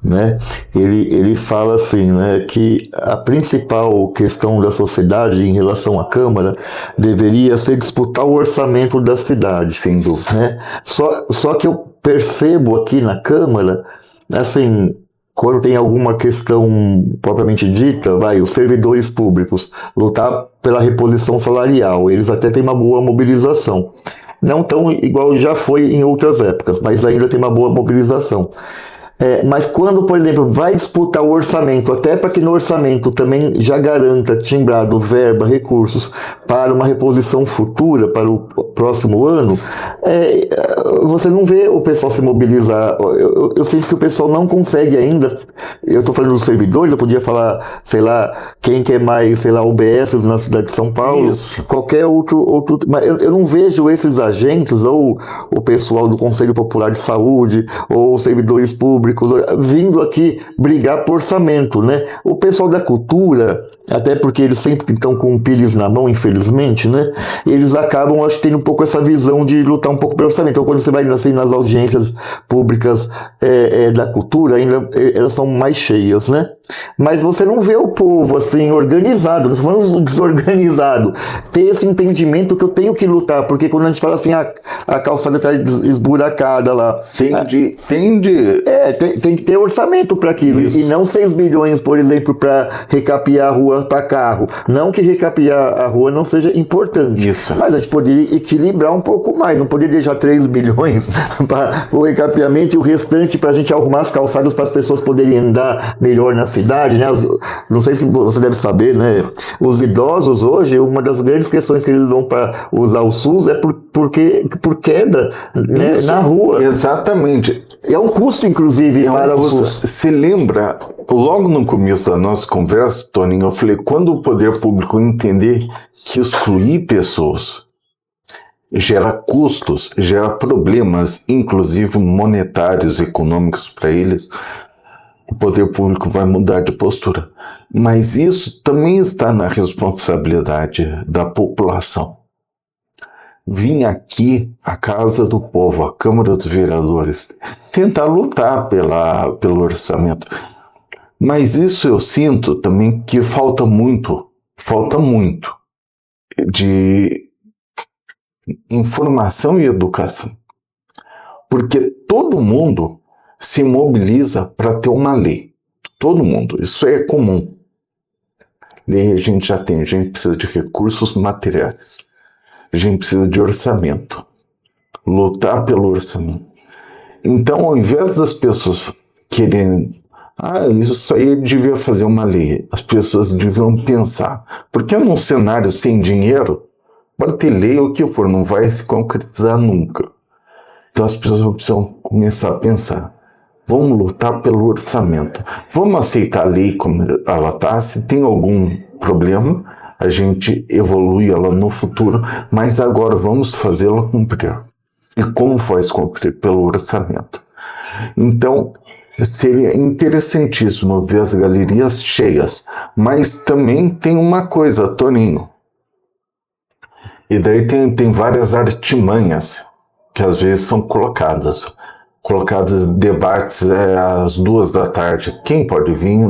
Speaker 1: né? Ele fala assim, né, que a principal questão da sociedade em relação à Câmara deveria ser disputar o orçamento da cidade.
Speaker 2: Sem dúvida.
Speaker 1: Né? Só que eu percebo aqui na Câmara, assim, quando tem alguma questão propriamente dita, os servidores públicos lutar pela reposição salarial, eles até têm uma boa mobilização. Não tão igual já foi em outras épocas, mas ainda tem uma boa mobilização. Mas quando, por exemplo, vai disputar o orçamento, até para que no orçamento também já garanta timbrado verba, recursos para uma reposição futura, para o próximo ano, você não vê o pessoal se mobilizar. Eu sinto que o pessoal não consegue ainda. Eu estou falando dos servidores, eu podia falar, sei lá, quem quer mais, sei lá, UBS na cidade de São Paulo,
Speaker 2: Isso.
Speaker 1: qualquer outro. Mas eu não vejo esses agentes, ou o pessoal do Conselho Popular de Saúde, ou os servidores públicos, vindo aqui brigar por orçamento, né? O pessoal da cultura, até porque eles sempre estão com um pires na mão, infelizmente, né? Eles acabam, acho que, tendo um pouco essa visão de lutar um pouco pelo orçamento. Então, quando você vai assim, nas audiências públicas da cultura, ainda elas são mais cheias, né? Mas você não vê o povo, assim, organizado, não estou falando desorganizado, ter esse entendimento que eu tenho que lutar, porque quando a gente fala assim, a calçada está esburacada lá. Tem que ter orçamento para aquilo. Isso. E não 6 milhões, por exemplo, para recapear a rua para carro. Não que recapear a rua não seja importante.
Speaker 2: Isso.
Speaker 1: Mas a gente poderia equilibrar um pouco mais. Não poderia deixar 3 milhões para o recapeamento e o restante para a gente arrumar as calçadas para as pessoas poderem andar melhor na cidade, né? Não sei se você deve saber, né? Os idosos hoje, uma das grandes questões que eles vão para usar o SUS é por queda, né, na rua.
Speaker 2: Exatamente.
Speaker 1: É um custo, inclusive, para você.
Speaker 2: Se lembra, logo no começo da nossa conversa, Toninho, eu falei, quando o poder público entender que excluir pessoas gera custos, gera problemas, inclusive monetários, econômicos para eles, o poder público vai mudar de postura. Mas isso também está na responsabilidade da população. Vim aqui à Casa do Povo, à Câmara dos Vereadores, tentar lutar pelo orçamento. Mas isso eu sinto também que falta muito de informação e educação. Porque todo mundo se mobiliza para ter uma lei. Todo mundo, isso é comum. Lei a gente já tem, a gente precisa de recursos materiais. A gente precisa de orçamento. Lutar pelo orçamento. Então, ao invés das pessoas quererem, isso aí devia fazer uma lei, as pessoas deviam pensar. Porque num cenário sem dinheiro, pode ter lei ou o que for, não vai se concretizar nunca. Então as pessoas precisam começar a pensar. Vamos lutar pelo orçamento. Vamos aceitar a lei como ela está. Se tem algum problema, a gente evolui ela no futuro, mas agora vamos fazê-la cumprir. E como faz cumprir? Pelo orçamento. Então, seria interessantíssimo ver as galerias cheias, mas também tem uma coisa, Toninho. E daí tem várias artimanhas que às vezes são colocadas debates às 14h. Quem pode vir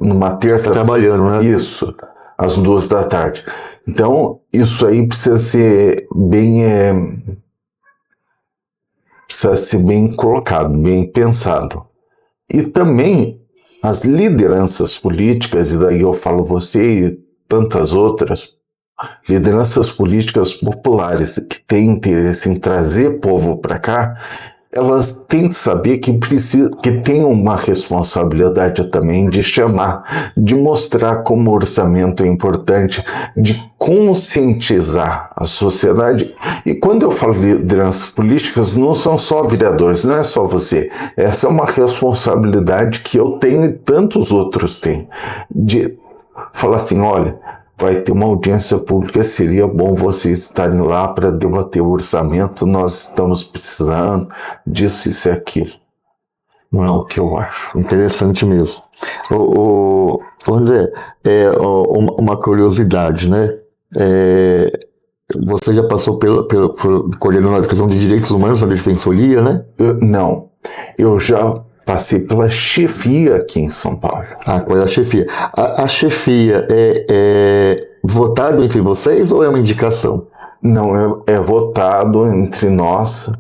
Speaker 2: numa terça?
Speaker 1: Trabalhando, né?
Speaker 2: Isso, às 14h. Então, isso aí precisa ser bem colocado, bem pensado. E também as lideranças políticas, e daí eu falo você e tantas outras, lideranças políticas populares que têm interesse em trazer povo para cá, elas têm que saber que tem uma responsabilidade também de chamar, de mostrar como o orçamento é importante, de conscientizar a sociedade. E quando eu falo de lideranças políticas, não são só vereadores, não é só você. Essa é uma responsabilidade que eu tenho e tantos outros têm, de falar assim, olha, vai ter uma audiência pública, seria bom vocês estarem lá para debater o orçamento, nós estamos precisando disso, isso e aquilo. Não é o que eu acho.
Speaker 1: Interessante mesmo. André, uma curiosidade, né? Você já passou por coordenando a questão de direitos humanos na Defensoria, né?
Speaker 2: Não, eu já passei pela chefia aqui em São Paulo.
Speaker 1: Qual é a chefia? A chefia é votado entre vocês ou é uma indicação?
Speaker 2: Não, é votado entre nós.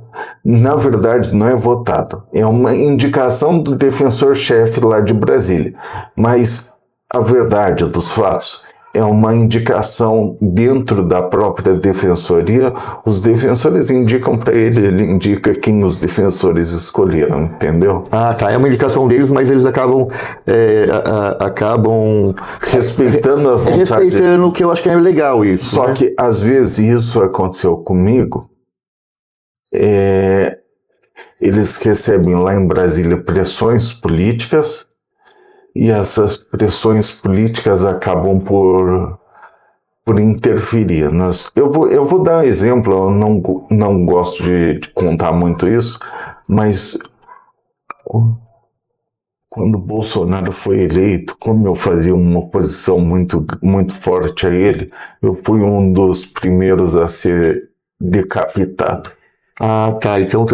Speaker 2: Na verdade, não é votado. É uma indicação do defensor-chefe lá de Brasília. Mas a verdade dos fatos é uma indicação dentro da própria defensoria. Os defensores indicam para ele indica quem os defensores escolheram, entendeu?
Speaker 1: Tá. É uma indicação deles, mas eles acabam
Speaker 2: respeitando a vontade.
Speaker 1: Respeitando, o que eu acho que é legal isso.
Speaker 2: Só que, às vezes, isso aconteceu comigo. Eles recebem lá em Brasília pressões políticas, e essas pressões políticas acabam por interferir. Eu vou dar um exemplo, eu não gosto de contar muito isso, mas quando Bolsonaro foi eleito, como eu fazia uma oposição muito, muito forte a ele, eu fui um dos primeiros a ser decapitado.
Speaker 1: Tá. Então,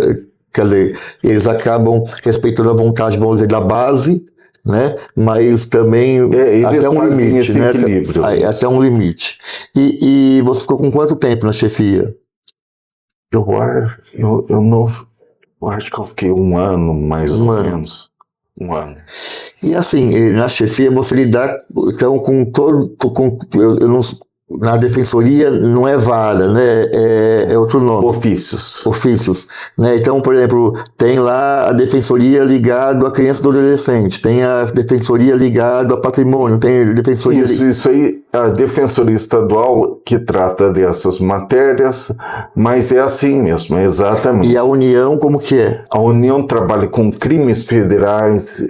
Speaker 1: quer dizer, eles acabam respeitando a vontade, vamos dizer, da base, né? Mas também até um limite, né? Até um limite. E você ficou com quanto tempo na chefia?
Speaker 2: Eu acho que eu fiquei um ano, mais ou menos. Um ano.
Speaker 1: E assim, na chefia você lidar então com todo, eu não, na defensoria não é vara, né? É outro nome. Ofícios, né? Então, por exemplo, tem lá a defensoria ligado à criança e do adolescente, tem a defensoria ligado a patrimônio, tem a defensoria...
Speaker 2: Isso aí, a defensoria estadual que trata dessas matérias, mas é assim mesmo, exatamente.
Speaker 1: E a União, como que é?
Speaker 2: A União trabalha com crimes federais,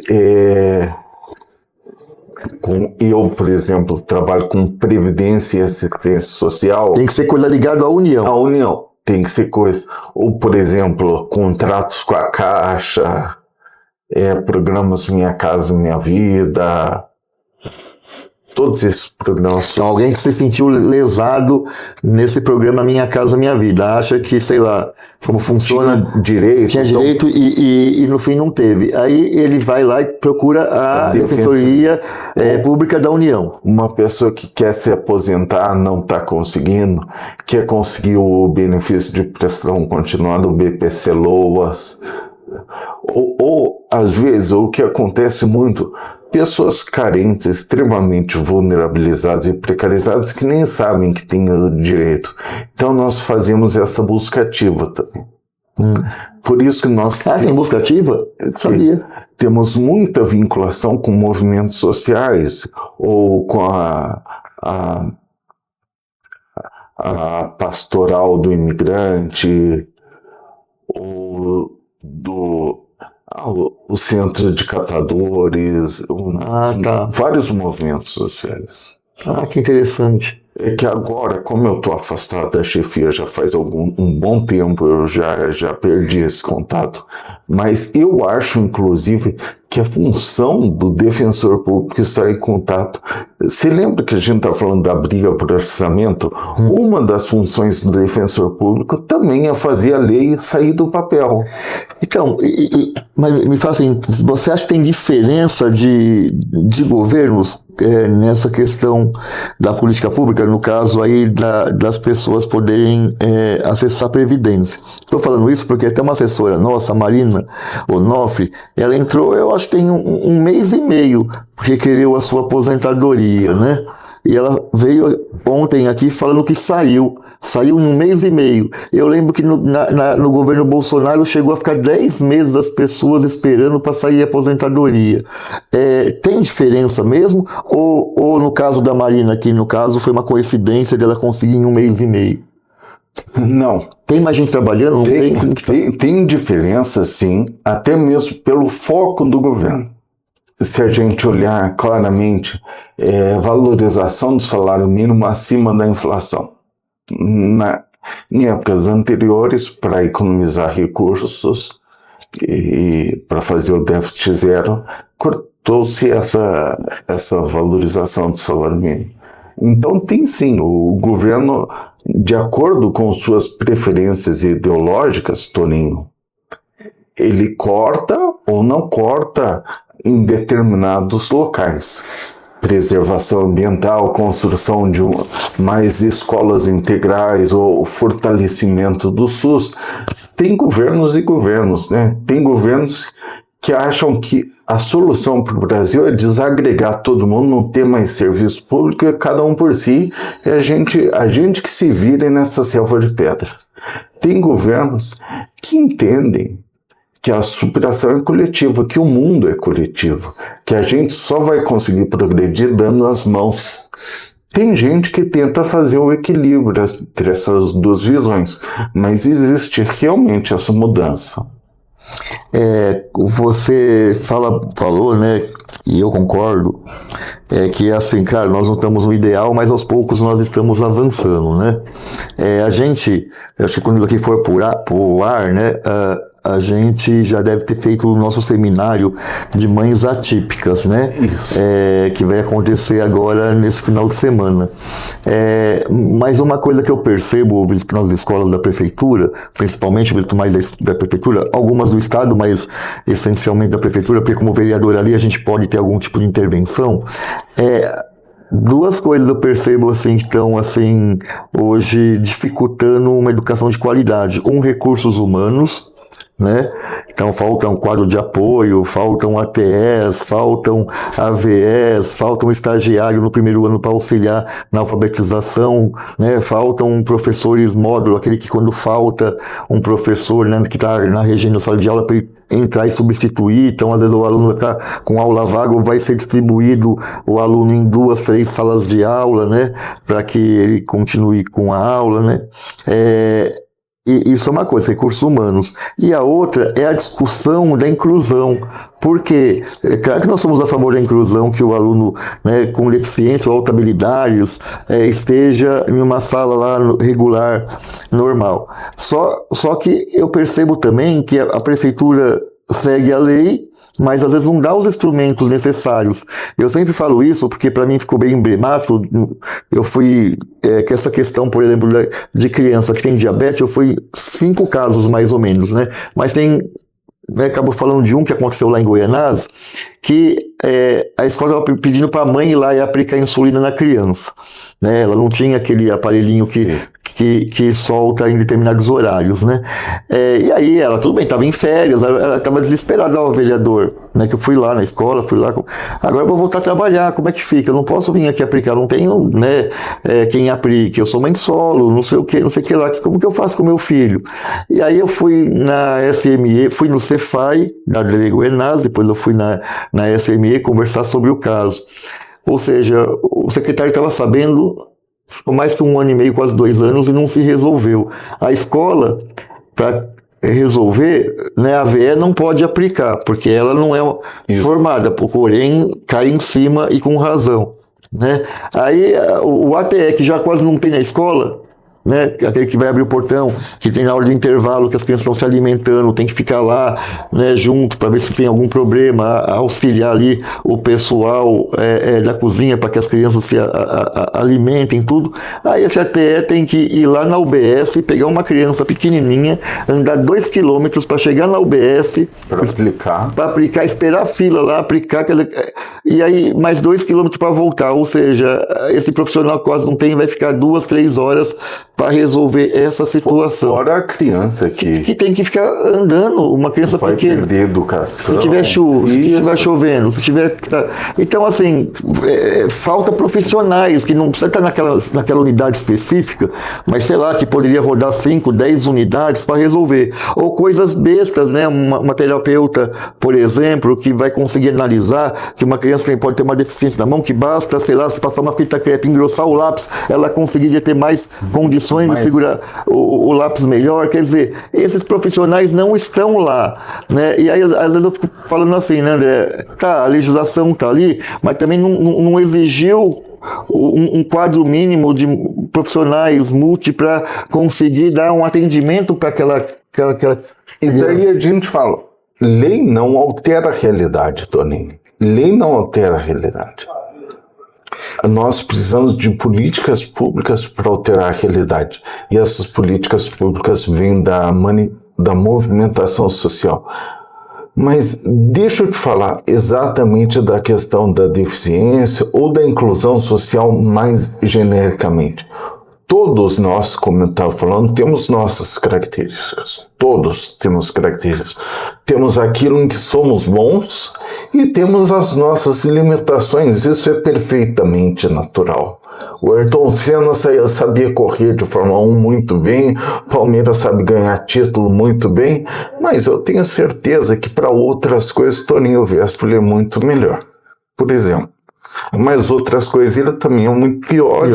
Speaker 2: eu, por exemplo, trabalho com previdência e assistência social.
Speaker 1: Tem que ser coisa ligada à União.
Speaker 2: A União tem que ser coisa. Ou, por exemplo, contratos com a Caixa, programas Minha Casa Minha Vida, todos esses programas.
Speaker 1: Então, alguém que se sentiu lesado nesse programa Minha Casa Minha Vida, acha que, sei lá, como funciona... Tinha direito e no fim não teve. Aí ele vai lá e procura a Defensoria Pública da União.
Speaker 2: Uma pessoa que quer se aposentar, não está conseguindo, quer conseguir o benefício de prestação continuada, o BPC-LOAS. Ou, às vezes, o que acontece muito, pessoas carentes, extremamente vulnerabilizadas e precarizadas que nem sabem que têm o direito. Então nós fazemos essa busca ativa também. Por isso que nós...
Speaker 1: tem busca ativa? Sabia.
Speaker 2: Temos muita vinculação com movimentos sociais ou com a pastoral do imigrante, ou o centro de catadores, vários movimentos sociais.
Speaker 1: Que interessante.
Speaker 2: É que agora, como eu estou afastado da chefia já faz um bom tempo, eu já perdi esse contato. Mas eu acho, inclusive, que a função do defensor público estar em contato... Você lembra que a gente está falando da briga por orçamento? Uma das funções do defensor público também é fazer a lei sair do papel.
Speaker 1: Então, mas me fala assim, você acha que tem diferença de governos nessa questão da política pública, no caso aí das pessoas poderem acessar a Previdência? Estou falando isso porque até uma assessora nossa, a Marina Onofre, ela entrou, eu acho que tem um mês e meio, porque queria a sua aposentadoria, né? e ela veio ontem aqui falando que saiu em 1 mês e meio. Eu lembro que no governo Bolsonaro chegou a ficar 10 meses as pessoas esperando para sair a aposentadoria. Tem diferença mesmo? Ou no caso da Marina aqui, no caso, foi uma coincidência dela conseguir em 1 mês e meio?
Speaker 2: Não.
Speaker 1: Tem mais gente trabalhando?
Speaker 2: Tem diferença, sim, até mesmo pelo foco do governo. Se a gente olhar claramente, valorização do salário mínimo acima da inflação. Em épocas anteriores, para economizar recursos e para fazer o déficit zero, cortou-se essa valorização do salário mínimo. Então tem sim, o governo, de acordo com suas preferências ideológicas, Toninho, ele corta ou não corta em determinados locais. Preservação ambiental, construção de mais escolas integrais ou fortalecimento do SUS. Tem governos e governos, né? Tem governos que acham que a solução para o Brasil é desagregar todo mundo, não ter mais serviço público, cada um por si, e a gente que se vire nessa selva de pedras. Tem governos que entendem que a superação é coletiva, que o mundo é coletivo, que a gente só vai conseguir progredir dando as mãos. Tem gente que tenta fazer o equilíbrio entre essas duas visões, mas existe realmente essa mudança.
Speaker 1: Você falou, né, e eu concordo, que assim, claro, nós não estamos no ideal, mas aos poucos nós estamos avançando, né? Eu acho que quando isso aqui for pro ar, né, a gente já deve ter feito o nosso seminário de mães atípicas, né? Que vai acontecer agora nesse final de semana. Mas uma coisa que eu percebo, visto nas escolas da prefeitura, principalmente visto mais da prefeitura, algumas do estado, mas essencialmente da prefeitura, porque como vereador ali a gente pode ter algum tipo de intervenção. Duas coisas eu percebo assim que estão assim hoje dificultando uma educação de qualidade. Recursos humanos, né? Então falta um quadro de apoio, faltam ATS, faltam AVS, faltam estagiário no primeiro ano para auxiliar na alfabetização, né? Faltam professores módulo, aquele que quando falta um professor, né, que está na regência da sala de aula para entrar e substituir, então às vezes o aluno vai ficar com aula vaga ou vai ser distribuído o aluno em 2, 3 salas de aula, né, para que ele continue com a aula, né. E isso é uma coisa, recursos humanos. E a outra é a discussão da inclusão. Porque, claro que nós somos a favor da inclusão, que o aluno, né, com deficiência ou alta habilidades esteja em uma sala lá regular, normal. Só que eu percebo também que a prefeitura segue a lei, mas às vezes não dá os instrumentos necessários. Eu sempre falo isso porque para mim ficou bem emblemático. Eu fui, que essa questão, por exemplo, de criança que tem diabetes, eu fui 5 casos mais ou menos, né? Mas tem, né, acabo falando de um que aconteceu lá em Goianás, que a escola estava pedindo para a mãe ir lá e aplicar insulina na criança, né? Ela não tinha aquele aparelhinho que solta em determinados horários, né? E aí ela, tudo bem, estava em férias, ela estava desesperada, ó, vereador, né? Que eu fui lá na escola, agora eu vou voltar a trabalhar, como é que fica? Eu não posso vir aqui aplicar, não tenho, né, quem aplique, eu sou mãe solo, não sei o que lá, como que eu faço com meu filho? E aí eu fui na SME, fui no Cefai, da Dele Goianás, depois eu fui na SME conversar sobre o caso. Ou seja, o secretário estava sabendo, ficou mais que 1 ano e meio, quase 2 anos, e não se resolveu. A escola, para resolver, né, a AVE não pode aplicar, porque ela não é formada, porém cai em cima e com razão, né? Aí o ATE, que já quase não tem na escola, né, aquele que vai abrir o portão, que tem na hora de intervalo, que as crianças estão se alimentando, tem que ficar lá, né, junto para ver se tem algum problema, auxiliar ali o pessoal da cozinha para que as crianças se alimentem, tudo. Aí esse ATE tem que ir lá na UBS e pegar uma criança pequenininha, andar 2 quilômetros para chegar na UBS para aplicar, esperar a fila lá, aplicar, e aí mais 2 quilômetros para voltar. Ou seja, esse profissional quase não tem, vai ficar 2, 3 horas para resolver essa situação.
Speaker 2: Fora a criança
Speaker 1: Que tem que ficar andando, uma criança
Speaker 2: vai
Speaker 1: pequena.
Speaker 2: perder educação.
Speaker 1: Se tiver chuva, se tiver chovendo, se tiver... Então, assim, falta profissionais, que não precisa estar naquela unidade específica, mas sei lá, que poderia rodar 5, 10 unidades para resolver. Ou coisas bestas, né? Uma terapeuta, por exemplo, que vai conseguir analisar que uma criança pode ter uma deficiência na mão, que basta, sei lá, se passar uma fita crepe, engrossar o lápis, ela conseguiria ter mais condições de segurar o lápis melhor. Quer dizer, esses profissionais não estão lá, né? E aí, às vezes eu fico falando assim, né, André? Tá, a legislação tá ali, mas também não exigiu um quadro mínimo de profissionais para conseguir dar um atendimento para aquela...
Speaker 2: E daí a gente fala, lei não altera a realidade, Toninho. Lei não altera a realidade. Nós precisamos de políticas públicas para alterar a realidade. E essas políticas públicas vêm da movimentação social. Mas deixa eu te falar exatamente da questão da deficiência ou da inclusão social mais genericamente. Todos nós, como eu estava falando, temos nossas características. Todos temos características. Temos aquilo em que somos bons e temos as nossas limitações. Isso é perfeitamente natural. O Ayrton Senna sabia correr de Fórmula 1 muito bem, o Palmeiras sabe ganhar título muito bem, mas eu tenho certeza que para outras coisas Toninho Vespo é muito melhor. Por exemplo. Mas outras coisas ele também é muito pior.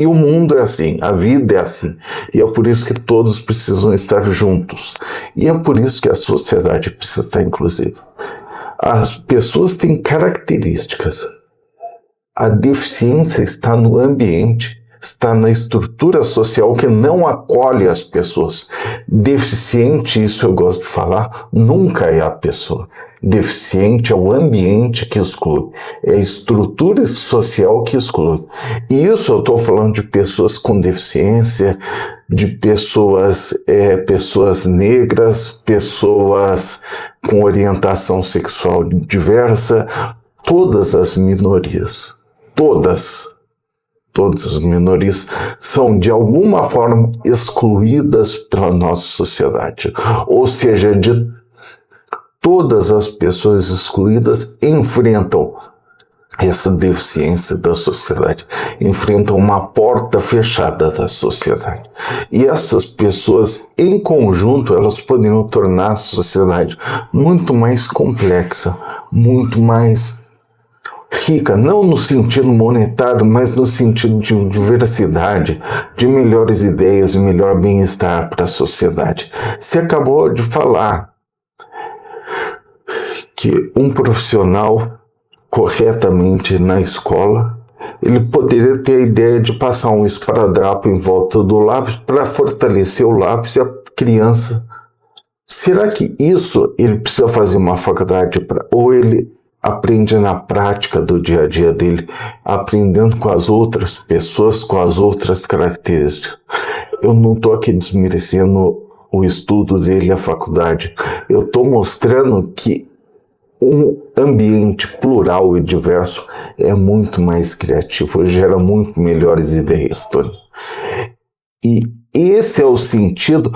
Speaker 2: E o mundo é assim, a vida é assim. E é por isso que todos precisam estar juntos. E é por isso que a sociedade precisa estar inclusiva. As pessoas têm características. A deficiência está no ambiente, está na estrutura social que não acolhe as pessoas. Deficiente, isso eu gosto de falar, nunca é a pessoa. Deficiente é o ambiente que exclui, é a estrutura social que exclui. E isso eu estou falando de pessoas com deficiência, de pessoas negras, pessoas com orientação sexual diversa, todas as minorias, todas as minorias são de alguma forma excluídas pela nossa sociedade. Ou seja, de todas as pessoas excluídas enfrentam essa deficiência da sociedade, enfrentam uma porta fechada da sociedade. E essas pessoas, em conjunto, elas poderiam tornar a sociedade muito mais complexa, muito mais rica, não no sentido monetário, mas no sentido de diversidade, de melhores ideias, de melhor bem-estar para a sociedade. Você acabou de falar que um profissional corretamente na escola, ele poderia ter a ideia de passar um esparadrapo em volta do lápis para fortalecer o lápis e a criança. Será que isso ele precisa fazer uma faculdade ou ele aprende na prática do dia a dia dele, aprendendo com as outras pessoas, com as outras características? Eu não estou aqui desmerecendo o estudo dele, a faculdade. Eu estou mostrando que um ambiente plural e diverso é muito mais criativo, gera muito melhores ideias, Tony. E esse é o sentido,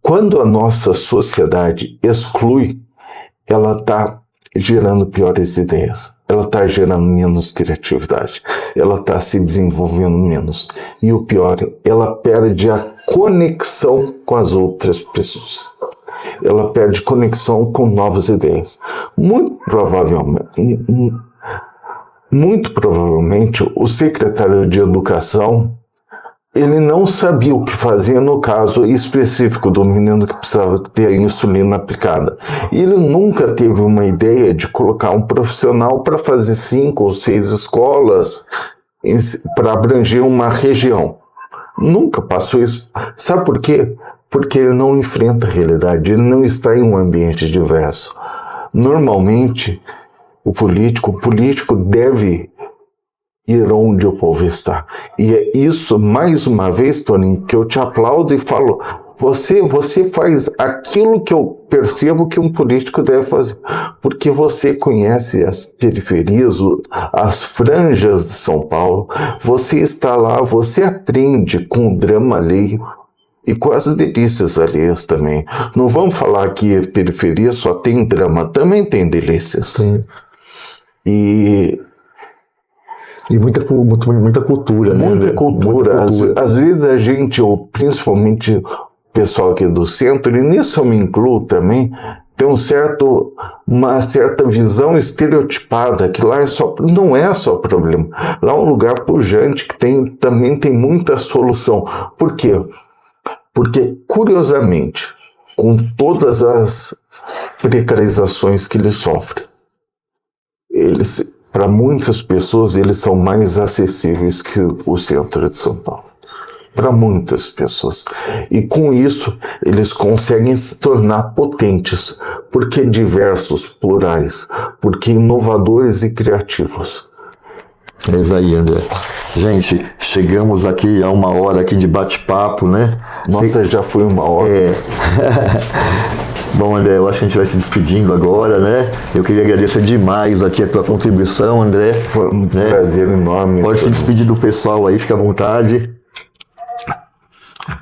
Speaker 2: quando a nossa sociedade exclui, ela está gerando piores ideias, ela está gerando menos criatividade, ela está se desenvolvendo menos. E o pior, ela perde a conexão com as outras pessoas. Ela perde conexão com novas ideias. Muito provavelmente o secretário de Educação, ele não sabia o que fazer no caso específico do menino que precisava ter a insulina aplicada. E ele nunca teve uma ideia de colocar um profissional para fazer 5 ou 6 escolas para abranger uma região. Nunca passou isso. Sabe por quê? Porque ele não enfrenta a realidade, ele não está em um ambiente diverso. Normalmente, o político deve ir onde o povo está. E é isso, mais uma vez, Tony, que eu te aplaudo e falo, Você faz aquilo que eu percebo que um político deve fazer, porque você conhece as periferias, as franjas de São Paulo, você está lá, você aprende com o drama alheio e com as delícias alheias também. Não vamos falar que a periferia só tem drama, também tem delícias.
Speaker 1: Sim.
Speaker 2: E
Speaker 1: muita cultura, né?
Speaker 2: muita cultura. Às vezes a gente, ou principalmente o pessoal aqui do centro, e nisso eu me incluo também, tem uma certa visão estereotipada, que lá não é só problema. Lá é um lugar pujante que também tem muita solução. Por quê? Porque, curiosamente, com todas as precarizações que ele sofre, para muitas pessoas, eles são mais acessíveis que o centro de São Paulo. Para muitas pessoas. E com isso, eles conseguem se tornar potentes, porque diversos, plurais, porque inovadores e criativos.
Speaker 1: É isso aí, André. Gente, chegamos aqui a 1 hora aqui de bate-papo, né?
Speaker 2: Nossa, já foi 1 hora.
Speaker 1: É. Bom, André, eu acho que a gente vai se despedindo agora, né? Eu queria agradecer demais aqui a tua contribuição, André.
Speaker 2: Foi um prazer enorme.
Speaker 1: Pode se despedir do pessoal aí, fica à vontade.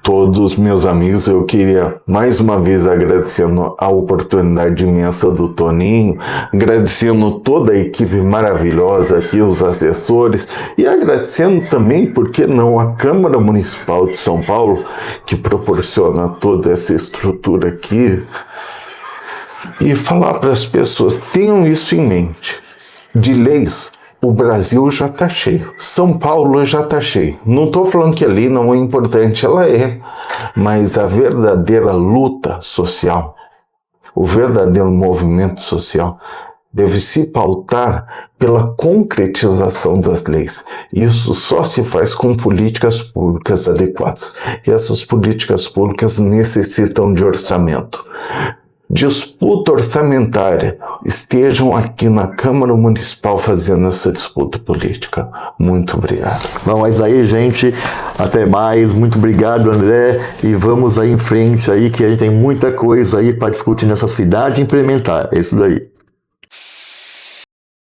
Speaker 2: Todos os meus amigos, eu queria mais uma vez agradecendo a oportunidade imensa do Toninho, agradecendo toda a equipe maravilhosa aqui, os assessores, e agradecendo também, por que não, a Câmara Municipal de São Paulo, que proporciona toda essa estrutura aqui, e falar para as pessoas, tenham isso em mente, de leis. O Brasil já está cheio. São Paulo já está cheio. Não estou falando que a lei não é importante, ela é. Mas a verdadeira luta social, o verdadeiro movimento social, deve se pautar pela concretização das leis. Isso só se faz com políticas públicas adequadas. E essas políticas públicas necessitam de orçamento. Disputa orçamentária, estejam aqui na Câmara Municipal fazendo essa disputa política. Muito obrigado.
Speaker 1: Bom, mas aí, gente, até mais. Muito obrigado, André. E vamos aí em frente aí, que a gente tem muita coisa aí para discutir nessa cidade e implementar. É isso daí.